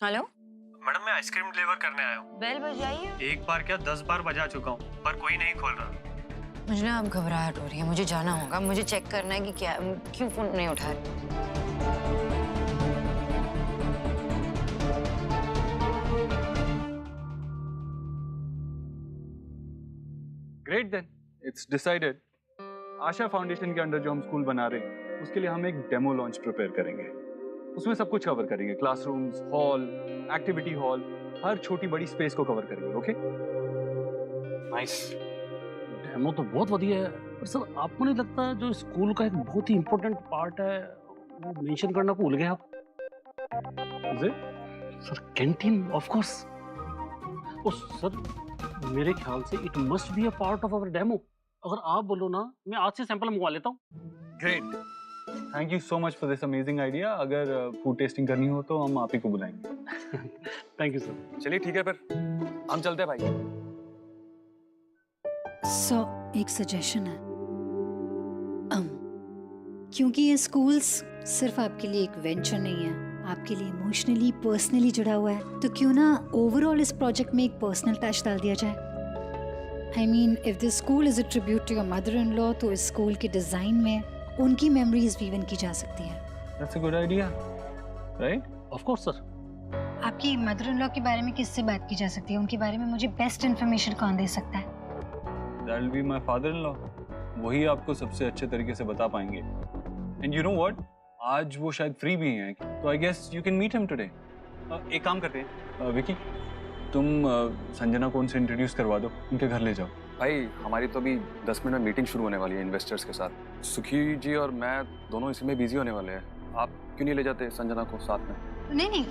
Hello. Madam मैं ice cream deliver करने आया हूँ। बेल बजाई है। एक बार क्या 10 बार बजा चुका हूँ पर कोई नहीं खोल रहा। मुझे ना अब घबराहट हो रही है, मुझे जाना होगा, मुझे चेक करना है कि क्या क्यों फोन नहीं उठा रहे। Great then, it's decided. Asha foundation के अंडर जो हम स्कूल बना रहे हैं उसके लिए हम एक डेमो लॉन्च प्रिपेयर करेंगे। उसमें सब कुछ कवर करेंगे, क्लासरूम्स, हॉल, एक्टिविटी हॉल, हर छोटी बड़ी स्पेस को कवर करेंगे। Okay nice. डेमो तो बहुत बढ़िया है, पर सर आपको नहीं लगता जो स्कूल का एक बहुत ही इम्पोर्टेंट पार्ट है वो मेंशन करना भूल गए आप? Sir canteen of course. Oh sir मेरे ख्याल से it must be a part of our demo. अगर आप बोलो ना मैं आज से सैंपल मंगवा लेता हूँ। Great, thank you so much for this amazing idea. अगर फूड टेस्टिंग करनी हो तो हम आप ही को बुलाएंगे। Thank you sir. चलिए ठीक है, फिर हम चलते हैं भाई। एक सजेशन है। क्योंकि ये स्कूल्स सिर्फ आपके लिए एक वेंचर नहीं है, आपके लिए इमोशनली पर्सनली जुड़ा हुआ है, तो क्यों ना ओवरऑल इस प्रोजेक्ट में एक पर्सनल टच डाल दिया जाए। I mean if this school is a tribute to your mother in law, तो इस स्कूल के डिजाइन में उनकी मेमोरीज वीवन की जा सकती है। That's a good idea, right? Of course sir. आपकी मदर इन लॉ के बारे में किससे बात की जा सकती है? उनके बारे में मुझे बेस्ट इन्फॉर्मेशन कौन दे सकता है? That will be my father in law. वही आपको सबसे अच्छे तरीके से बता पाएंगे। एंड यू नो व्हाट, आज वो शायद फ्री भी हैं, तो I guess you can meet him today. एक काम करते हैं, विकी तुम संजना को उनसे इंट्रोड्यूस करवा दो, उनके घर ले जाओ। भाई हमारी तो अभी 10 मिनट में मीटिंग शुरू होने वाली है इन्वेस्टर्स के साथ। सुखी जी और मैं दोनों इसी में बिजी होने वाले हैं। आप क्यों नहीं ले जाते संजना को साथ में? नहीं,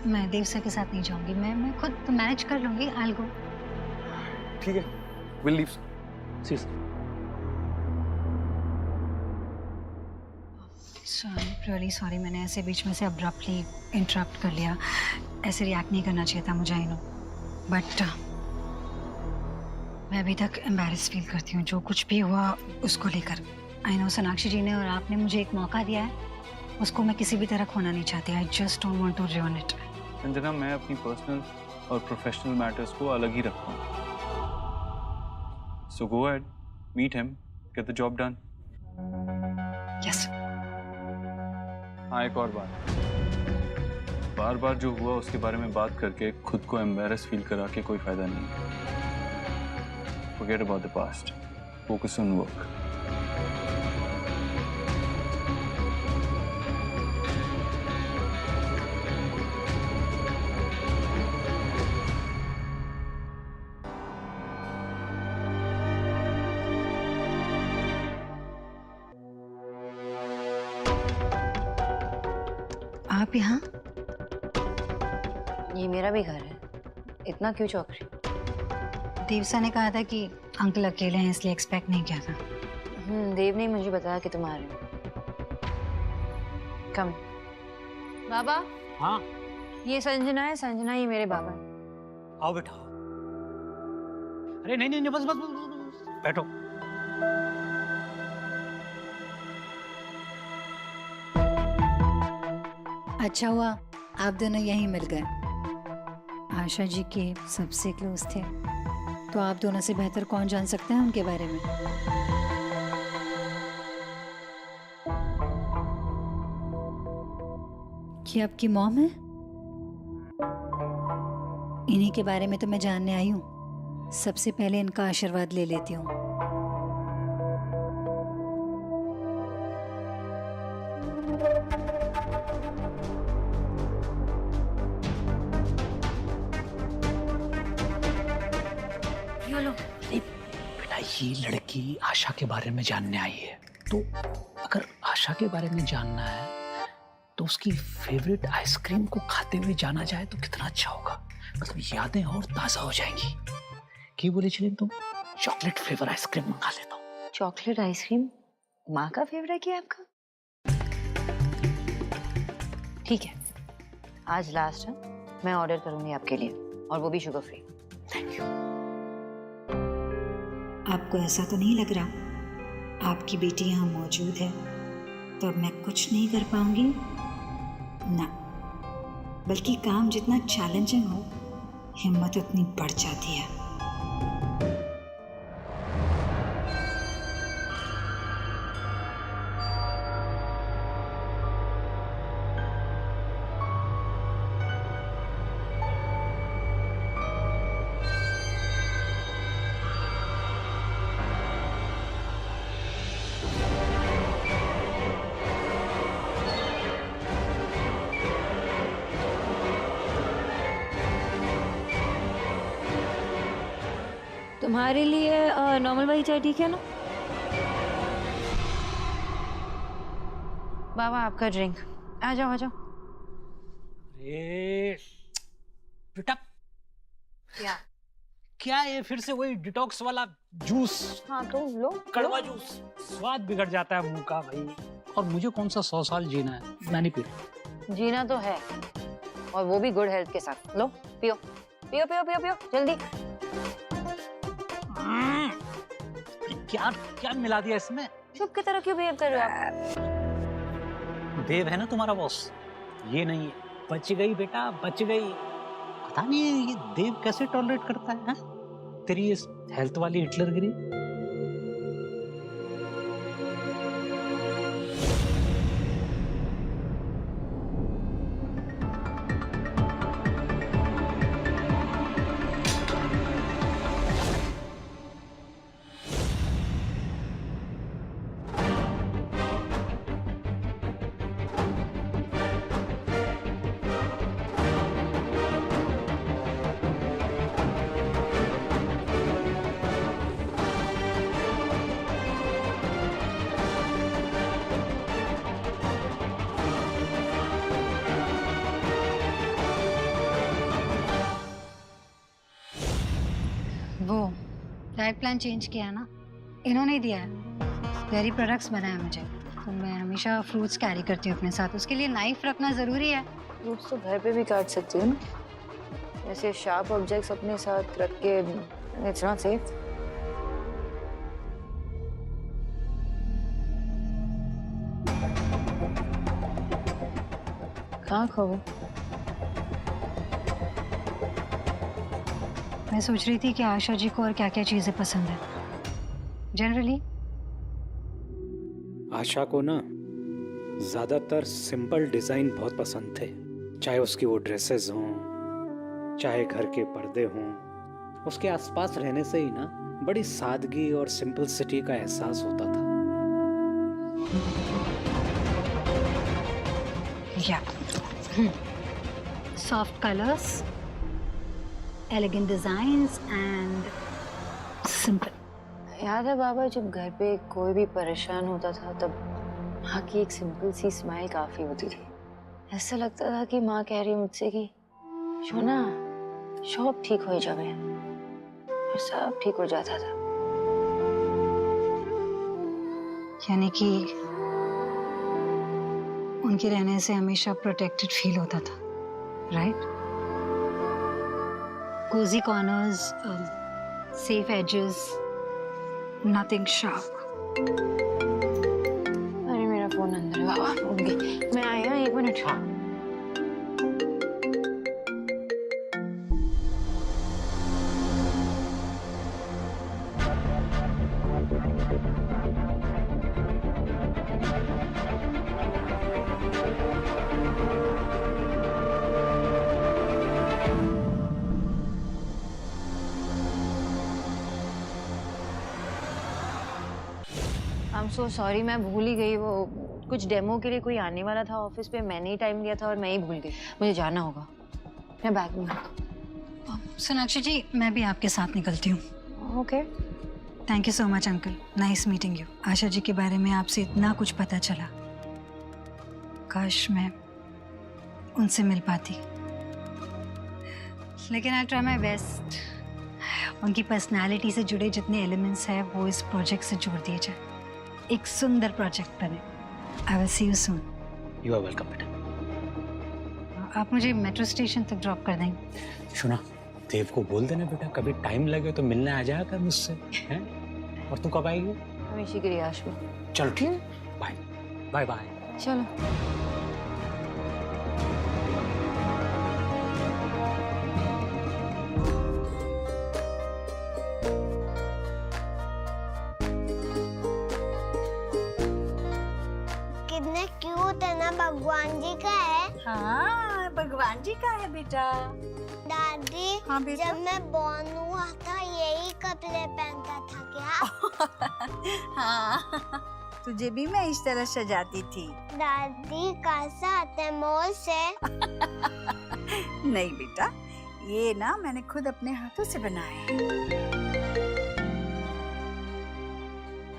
मैं देव सर के साथ नहीं जाऊंगी। मैं खुद मैनेज कर लूंगी। I will go. ठीक है, will leave. See sir. Really sorry, मैंने ऐसे बीच में से अब्रप्टली इंटरप्ट कर लिया। ऐसे रिएक्ट नहीं करना चाहिए था मुझे, आई नो, बट मैं अभी तक एम्बैरेस फील करती हूँ जो कुछ भी हुआ उसको लेकर। आई नो सोनाक्षी जी ने और आपने मुझे एक मौका दिया है, उसको मैं किसी भी तरह खोना नहीं चाहती। I just don't want to ruin it। Sanjana, मैं अपनी पर्सनल और प्रोफेशनल मैटर्स को अलग ही रखता हूँ। So go ahead, meet him, get the job done. Yes. हाँ, एक और बात, बार बार जो हुआ उसके बारे में बात करके खुद को एम्बैरेस फील करा के कोई फायदा नहीं है। Forget about the past. Focus on work. आप यहाँ? ये मेरा भी घर है, इतना क्यों चौंक रही? देवसा ने कहा था कि अंकल अकेले हैं, इसलिए एक्सपेक्ट नहीं किया था। देव ने मुझे बताया कि तुम आ रहे हो। कम। बाबा। हाँ ये संजना है, संजना ये मेरे बाबा है। आओ बेटा। अरे नहीं नहीं नहीं, बस बस बस, बस, बस। बैठो। अच्छा हुआ आप दोनों यहीं मिल गए। आशा जी के सबसे क्लोज थे, तो आप दोनों से बेहतर कौन जान सकता है उनके बारे में। ये आपकी मॉम है? इन्हीं के बारे में तो मैं जानने आई हूँ। सबसे पहले इनका आशीर्वाद ले लेती हूँ। बेटा ये लड़की आशा के बारे में जानने आई है, तो अगर आशा के बारे में जानना है तो उसकी फेवरेट आइसक्रीम को खाते हुए जाना जाए तो कितना अच्छा होगा। मतलब यादें और ताजा हो जाएंगी। क्या बोले चले तुम चॉकलेट फ्लेवर आइसक्रीम मंगा लेता हूँ। चॉकलेट आइसक्रीम माँ का फेवरेट है आपका? ठीक है, आज लास्ट है, मैं ऑर्डर करूंगी आपके लिए, और वो भी शुगर फ्री। Thank you. आपको ऐसा तो नहीं लग रहा आपकी बेटी यहाँ मौजूद है तो अब मैं कुछ नहीं कर पाऊंगी? ना, बल्कि काम जितना चैलेंजिंग हो, हिम्मत उतनी बढ़ जाती है। तुम्हारे लिए नॉर्मल वाली चाय ठीक है ना? बाबा आपका ड्रिंक। आ जाओ आ जाओ। अरे बेटा, क्या? क्या ये फिर से वही डिटॉक्स वाला जूस? हाँ तो लो। कड़वा जूस, स्वाद बिगड़ जाता है मुंह का भाई। और मुझे कौन सा 100 साल जीना है, मैं नहीं पी। जीना तो है, और वो भी गुड हेल्थ के साथ। लो पियो पियो पियो पियो पियो जल्दी। क्या क्या मिला दिया इसमें? चुप की तरह क्यों बिहेव कर रहे हो आप? देव है ना तुम्हारा बॉस, ये नहीं है। बच गई बेटा, बच गई। पता नहीं ये देव कैसे टॉलरेट करता है, हा? तेरी इस हेल्थ वाली हिटलरगिरी। वो डाइट प्लान चेंज किया ना, इन्होंने ही दिया है। डेयरी प्रोडक्ट्स बनाया मुझे, तो मैं हमेशा फ्रूट्स कैरी करती हूँ अपने साथ। उसके लिए नाइफ रखना ज़रूरी है। फ्रूट्स तो घर पे भी काट सकती हो ना, ऐसे शार्प ऑब्जेक्ट्स अपने साथ रख के। It's not safe. कहाँ खो गए? मैं सोच रही थी कि आशा जी को और क्या क्या चीज़ें पसंद है जनरली। आशा को ना ज़्यादातर सिंपल डिज़ाइन बहुत पसंद थे, चाहे उसकी वो ड्रेसेस हों, चाहे घर के पर्दे हों। उसके आसपास रहने से ही ना बड़ी सादगी और सिंपलिसिटी का एहसास होता था। या soft colours, elegant designs and simple. याद है बाबा, जब घर पे कोई भी परेशान होता था तब माँ की एक सिंपल सी स्माइल काफी होती थी। ऐसा लगता था कि माँ कह रही मुझसे कि शोना सब ठीक हो जावे, और सब ठीक हो जाता था। यानी कि उनके रहने से हमेशा प्रोटेक्टेड फील होता था, right? Cozy corners, safe edges, nothing sharp. अरे मेरा फोन अंदर है बाबा, भूल गई। मैं आया 1 मिनट। हाँ। I'm so sorry, मैं भूल ही गई। वो कुछ डेमो के लिए कोई आने वाला था ऑफिस पे, मैंने ही टाइम दिया था और मैं ही भूल गई। मुझे जाना होगा, मैं बैग में। सोनाक्षी जी, मैं भी आपके साथ निकलती हूँ। Okay. Thank you so much uncle, nice meeting you. Asha ji के बारे में आपसे इतना कुछ पता चला, काश मैं उनसे मिल पाती। लेकिन आई ट्राई माई बेस्ट। उनकी पर्सनालिटी से जुड़े जितने एलिमेंट्स हैं वो इस प्रोजेक्ट से जोड़ दिए जाए, एक सुंदर प्रोजेक्ट बने। I will see you soon. You are welcome बेटा। आप मुझे मेट्रो स्टेशन तक ड्रॉप कर देंगे? सुना, देव को बोल देना बेटा, कभी टाइम लगे तो मिलने आ जाया कर मुझसे, हैं? और तू कब आएगी? हमेशा की रियाश में। चल ठीक, बाय बाय बाय। चलो। खाना भगवान जी का है? हाँ, भगवान जी का है बेटा। दादी, हाँ बेटा। जब मैं बॉर्न हुआ था यही कपड़े पहनता था क्या? हाँ, तुझे भी मैं इस तरह सजाती थी। दादी कैसा आते मॉल से? नहीं बेटा, ये ना मैंने खुद अपने हाथों से बनाए हैं।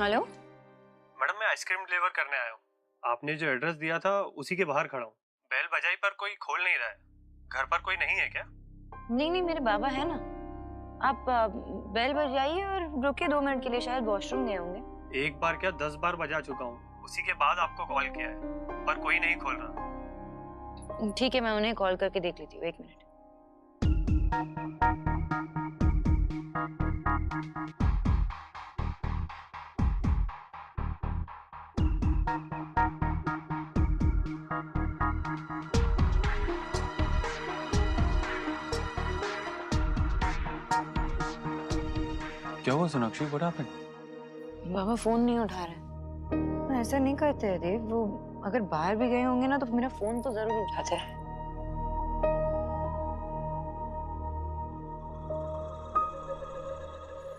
हेलो, मैडम मैं आइसक्रीम डिलीवर करने आया हूँ। आपने जो एड्रेस दिया था उसी के बाहर खड़ा हूँ। बेल बजाई पर कोई खोल नहीं रहा है। घर पर कोई नहीं है क्या? नहीं मेरे बाबा है ना। आप बेल बजाइए और रुकिए 2 मिनट के लिए, शायद वॉशरूम गए होंगे। एक बार क्या 10 बार बजा चुका हूँ। उसी के बाद आपको कॉल किया है, पर कोई नहीं खोल रहा। ठीक है, मैं उन्हें कॉल करके देख लेती हूँ, 1 मिनट। क्या हुआ Sonakshi? What happened? Baba phone नहीं उठा रहे। ऐसा नहीं करते हैं देव, वो अगर बाहर भी गए होंगे ना तो मेरा फोन तो जरूर उठाते हैं।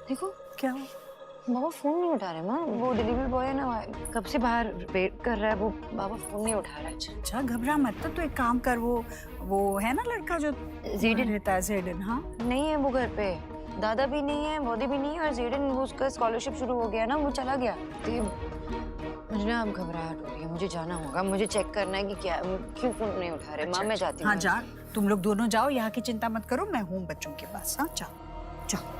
देखो क्या हुआ? बाबा फोन नहीं उठा रहे माँ। वो डिलीवरी बॉय है ना, कब से बाहर वेट कर रहा है, वो बाबा फोन नहीं उठा रहा है। अच्छा घबरा मत, तो एक काम कर, वो है ना लड़का जो जेडन रहता है, जेडन। हाँ नहीं है वो घर पे, दादा भी नहीं है, मोदी भी नहीं है, और जेडन वो उसका स्कॉलरशिप शुरू हो गया ना, वो चला गया। मुझे ना अब घबराहट हो रही है, मुझे जाना होगा, मुझे चेक करना है कि क्या क्यों फोन नहीं उठा रहे। माँ मैं जाती हूँ। हाँ जा, तुम लोग दोनों जाओ, यहाँ की चिंता मत करो, मैं हूँ बच्चों के पास। हाँ जाओ जाओ।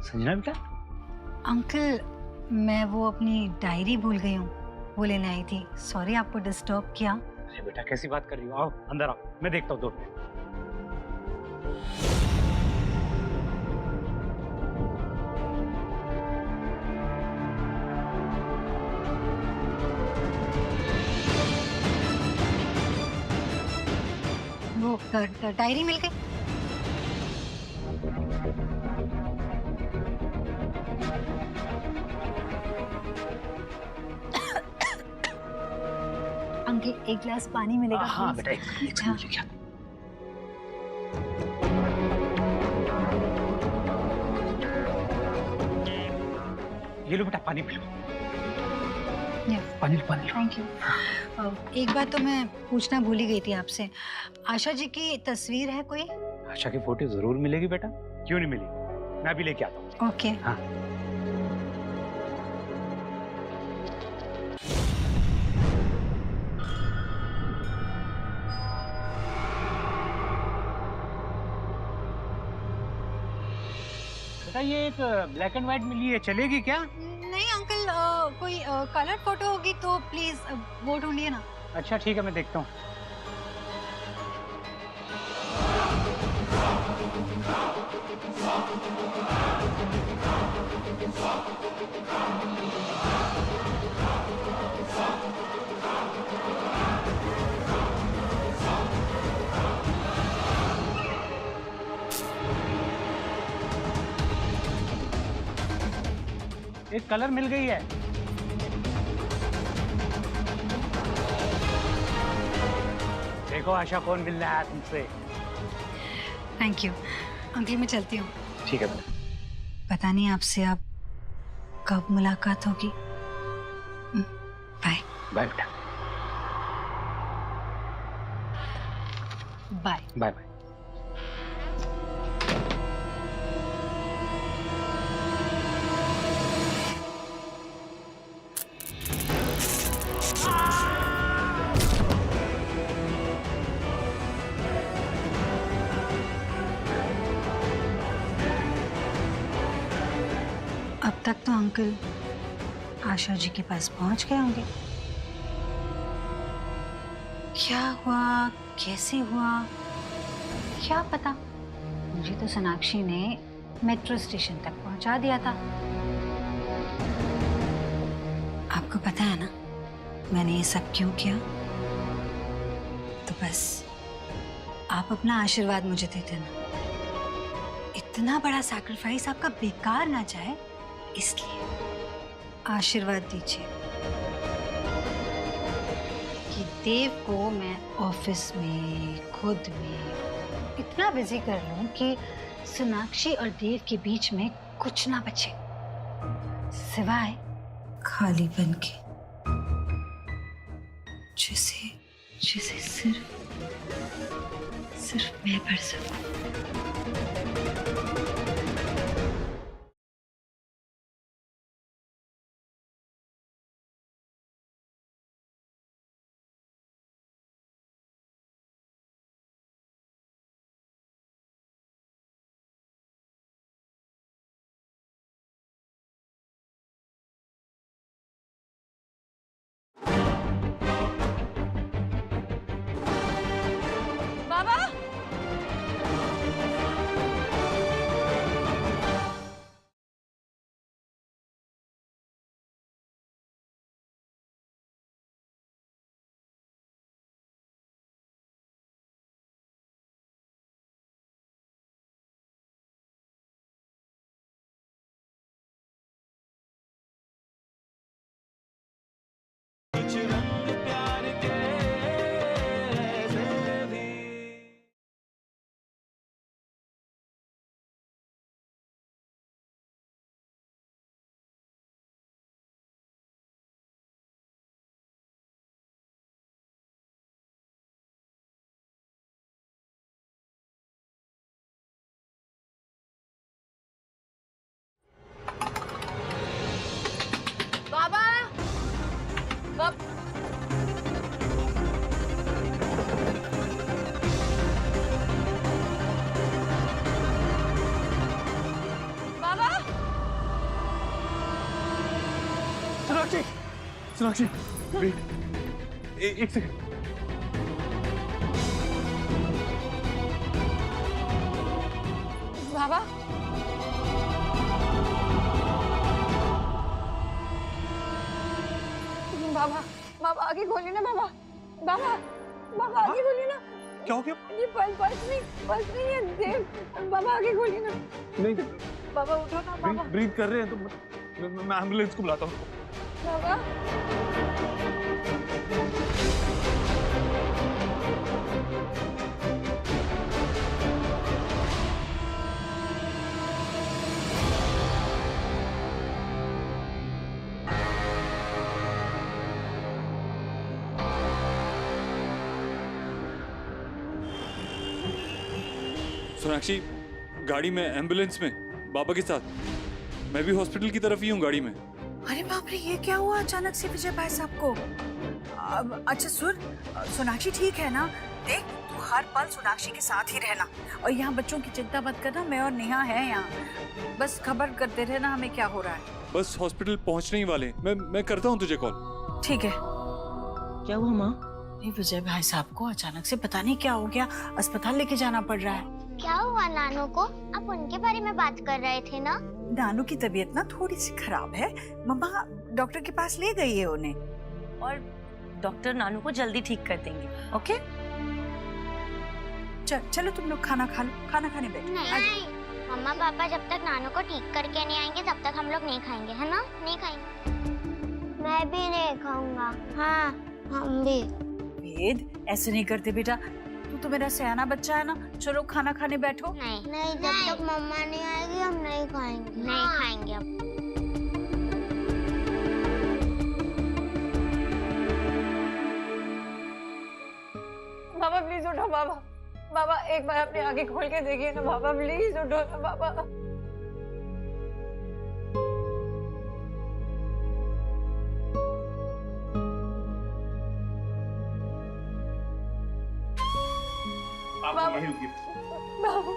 संजना बेटा, अंकल मैं वो अपनी डायरी भूल गई हूँ, वो लेने आई थी। सॉरी आपको डिस्टर्ब किया। अरे बेटा कैसी बात कर रही हो? आओ अंदर आओ, मैं देखता हूँ 2 मिनट। वो डायरी मिल गई। अंकल एक गिलास पानी मिलेगा? हाँ please? बेटा, एक सेकंड लेके आता हूँ। ये लो बेटा, पानी पी लो। पानी लो, पानी लो। Thank you. एक बात तो मैं पूछना भूल ही गई थी आपसे, आशा जी की तस्वीर है कोई? आशा की फोटो जरूर मिलेगी बेटा, क्यों नहीं मिलेगी? मैं अभी लेके आता हूँ। ओके। हाँ बेटा, ये एक ब्लैक एंड व्हाइट मिली है, चलेगी क्या? नहीं अंकल, कोई कलर फोटो होगी तो प्लीज वो ढूंढिए ना। अच्छा ठीक है, मैं देखता हूँ। एक कलर मिल गई है। देखो आशा कौन मिल रहा है तुमसे। थैंक यू अंकल, मैं चलती हूँ। ठीक है बेटा। पता नहीं आपसे अब कब मुलाकात होगी। बाय। बाय बेटा। बाय। Bye bye. अब तक तो अंकल आशा जी के पास पहुंच गए होंगे। क्या हुआ, कैसे हुआ, क्या पता। मुझे तो सोनाक्षी ने मेट्रो स्टेशन तक पहुंचा दिया था। आपको पता है ना मैंने ये सब क्यों किया? तो बस आप अपना आशीर्वाद मुझे दे देना। इतना बड़ा सैक्रिफाइस आपका बेकार ना जाए, इसलिए आशीर्वाद दीजिए कि देव को मैं ऑफिस में खुद में इतना बिजी कर लूं कि सोनाक्षी और देव के बीच में कुछ ना बचे सिवाय खालीपन के, जिसे सिर्फ मैं भर सकूं। सोनाक्षी वेट, एक सेकंड। बाबा बाबा बाबा आगे खोलिए ना बाबा। बाबा बाबा आगे खोलिए ना। क्या हो गया? ये पल्स नहीं है देव। बाबा आगे खोलिए ना। नहीं बाबा उठो ना बाबा। ब्रीथ कर रहे हैं तो मैं एम्बुलेंस को बुलाता हूँ। बाबा सोनाक्षी गाड़ी में, एम्बुलेंस में, बाबा के साथ। मैं भी हॉस्पिटल की तरफ ही हूँ गाड़ी में। अरे बाप रे, ये क्या हुआ अचानक से विजय भाई साहब को? अच्छा सुन, सोनाक्षी ठीक है ना? देख तू हर पल सोनाक्षी के साथ ही रहना और यहाँ बच्चों की चिंता मत करना। मैं और नेहा है यहाँ, बस खबर करते रहना हमें क्या हो रहा है। बस हॉस्पिटल पहुँचने ही वाले। मैं करता हूँ तुझे कॉल। ठीक है। क्या हुआ माँ? विजय भाई साहब को अचानक से पता नहीं क्या हो गया, अस्पताल लेके जाना पड़ रहा है। क्या हुआ नानू को? आप उनके बारे में बात कर रहे थे ना? नानू की तबीयत ना थोड़ी सी खराब है, मम्मा डॉक्टर के पास ले गई है उन्हें। और डॉक्टर नानू को जल्दी ठीक कर देंगे। ओके चलो तुम लोग खाना खा लो, खाना खाने बैठो। नहीं, मम्मा पापा जब तक नानू को ठीक करके नहीं आएंगे तब तक हम लोग नहीं खाएंगे, है ना? नहीं खाएंगे। मैं भी नहीं खाऊंगा। हाँ हम भी। वेद ऐसे नहीं करते बेटा, तू तो मेरा सयाना बच्चा है ना। चलो खाना खाने बैठो। नहीं, जब तक मम्मा नहीं आएगी हम नहीं खाएंगे। नहीं खाएंगे अब। बाबा प्लीज उठो बाबा। बाबा एक बार अपनी आंखें खोल के देखिए ना बाबा, प्लीज उठो ना बाबा। आप यहीं रुकिए। बाबा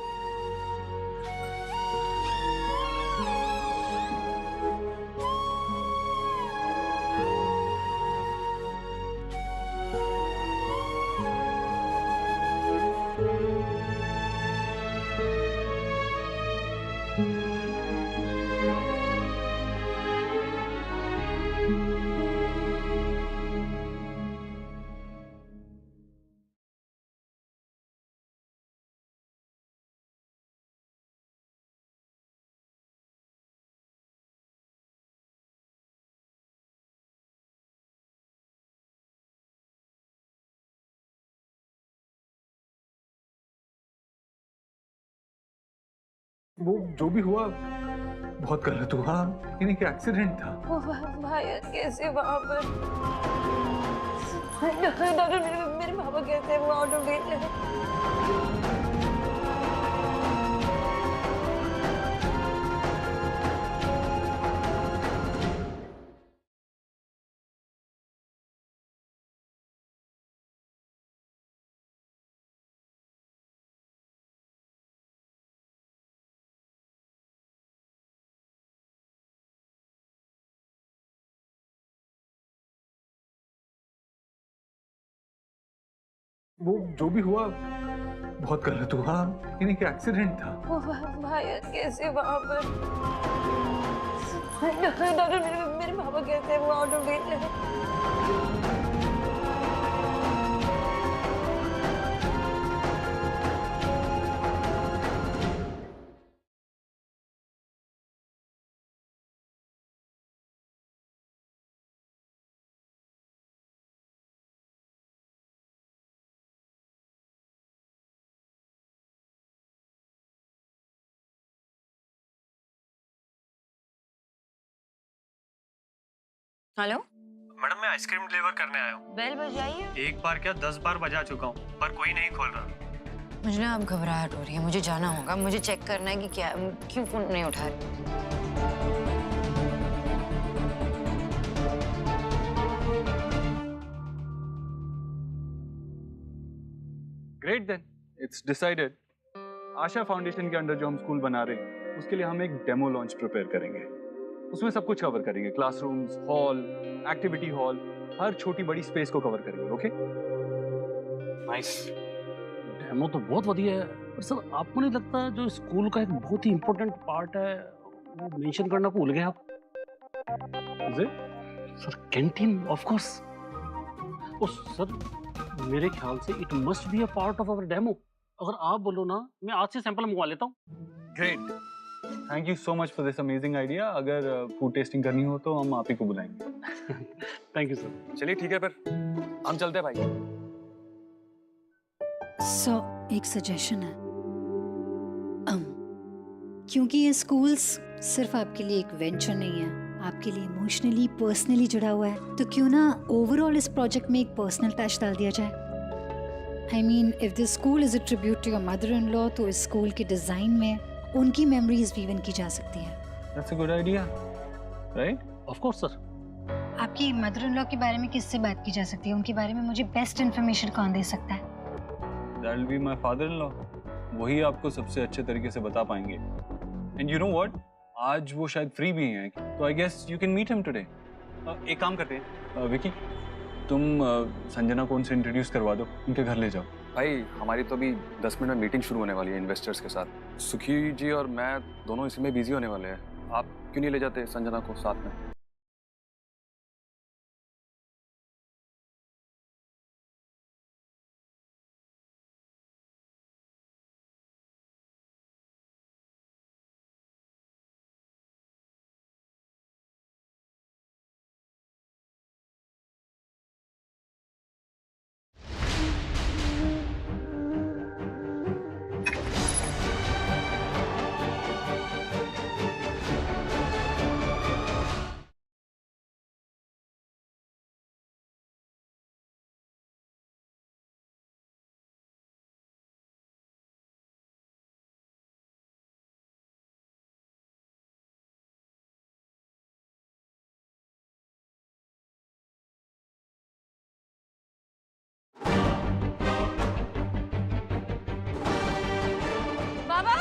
वो जो भी हुआ बहुत गलत हुआ, यानी कि एक्सीडेंट था। भाई कैसे वहाँ पर? डॉक्टर मेरे पापा कैसे हैं? वो आउट ऑफ डेंजर है। वो जो भी हुआ बहुत गलत हुआ, यानी कि एक्सीडेंट था। भाई कैसे वहाँ पर? डॉक्टर मेरे पापा कैसे हैं? वो आउट ऑफ डेंजर है। हेलो मैडम मैं आइसक्रीम डिलीवर करने आया हूँ। बेल बजाइए। एक बार क्या 10 बार बजा चुका हूँ पर कोई नहीं खोल रहा। मुझे ना अब घबराहट हो रही है, मुझे जाना होगा। मुझे चेक करना है कि क्या क्यों फोन नहीं उठा रही। Great then, it's decided. Asha foundation के अंडर जो हम स्कूल बना रहे हैं उसके लिए हम एक डेमो लॉन्च प्रिपेयर करेंगे। उसमें सब कुछ कवर करेंगे, क्लासरूम्स, हॉल, एक्टिविटी हॉल, हर छोटी बड़ी स्पेस को कवर करेंगे। Okay nice. डेमो तो बहुत बढ़िया है, पर सर आपको नहीं लगता जो स्कूल का एक बहुत ही इम्पोर्टेंट पार्ट है वो मेंशन करना भूल गए आप? Sir canteen of course. Oh sir मेरे ख्याल से it must be a part of our demo. अगर आप बोलो ना मैं आज से सैंपल मंगवा लेता हूँ। Great, thank you so much for this amazing idea. अगर फूड टेस्टिंग करनी हो तो हम आप ही को बुलाएंगे। Thank you sir. चलिए ठीक है, फिर हम चलते हैं भाई। सो एक सजेशन है, क्योंकि ये स्कूल्स सिर्फ आपके लिए एक वेंचर नहीं है, आपके लिए इमोशनली पर्सनली जुड़ा हुआ है, तो क्यों ना ओवरऑल इस प्रोजेक्ट में एक पर्सनल टच डाल दिया जाए। I mean if this school is a tribute to your mother in law, तो इस स्कूल के डिजाइन में उनकी मेमोरीज वीवन की जा सकती है। That's a good idea, right? Of course sir. आपकी मदर इन लॉ के बारे में किससे बात की जा सकती है? उनके बारे में मुझे बेस्ट इन्फॉर्मेशन कौन दे सकता है? That will be my father in law. वही आपको सबसे अच्छे तरीके से बता पाएंगे। एंड यू नो व्हाट, आज वो शायद फ्री भी हैं, तो I guess you can meet him today. एक काम करते हैं, विकी तुम संजना को उनसे इंट्रोड्यूस करवा दो, उनके घर ले जाओ। भाई हमारी तो अभी 10 मिनट में मीटिंग शुरू होने वाली है इन्वेस्टर्स के साथ। सुखी जी और मैं दोनों इसी में बिजी होने वाले हैं। आप क्यों नहीं ले जाते संजना को साथ में? बाबा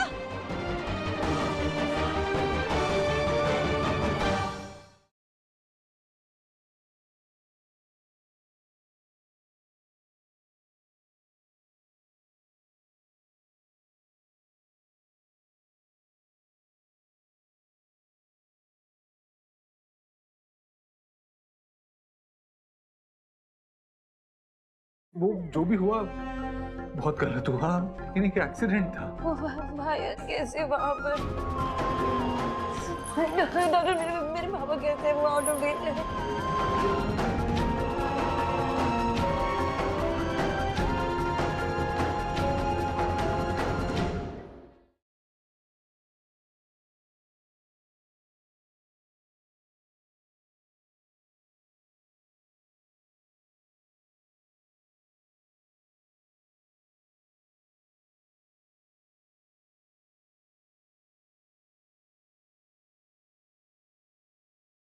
वो जो भी हुआ बहुत गलत हुआ, लेकिन एक एक्सीडेंट था। भाई कैसे वहां पर डॉक्टर मेरे पापा कैसे वहां